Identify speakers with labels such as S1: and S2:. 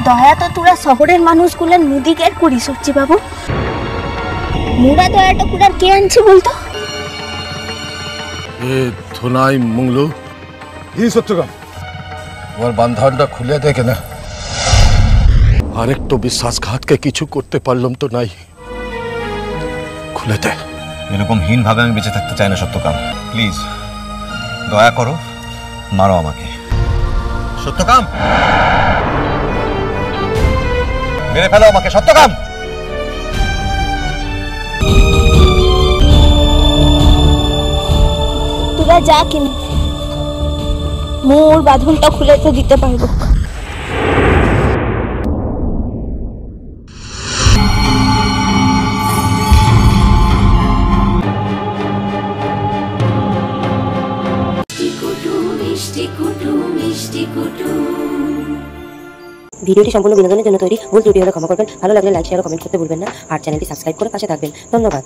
S1: দয়া তো তোরা শহরের মানুষগুলো মুদিকের করিস সচ্চি বাবু। মুরা দয়াটা কুড়ার কে আনছে বলতো?
S2: এ ধোনাই মুংলু এই সত্যকাম ওর বান্ধনটা খুলে দেখে না। আরেক তো বিশ্বাসঘাতকে কিছু করতে পারলাম তো নাই, খুলে দে।
S3: এরকম হীনভাবে আমি বেঁচে থাকতে চাই না সত্যকাম, প্লিজ দয়া করো, মারো আমাকে। সত্যকাম, মেরে ফেলো আমাকে সত্যকাম।
S1: তোরা যা কিন, মোর বাঁধনটা খুলে তো দিতে পারবো।
S4: ভিডিওটি সম্পূর্ণ বিনোদনের জন্য তৈরি, ভুল ত্রুটি হলে ক্ষমা করবেন। ভালো লাগলে লাইক শেয়ার ও কমেন্ট করতে ভুলবেন না, আর চ্যানেলটি সাবস্ক্রাইব করে পাশে থাকবেন। ধন্যবাদ।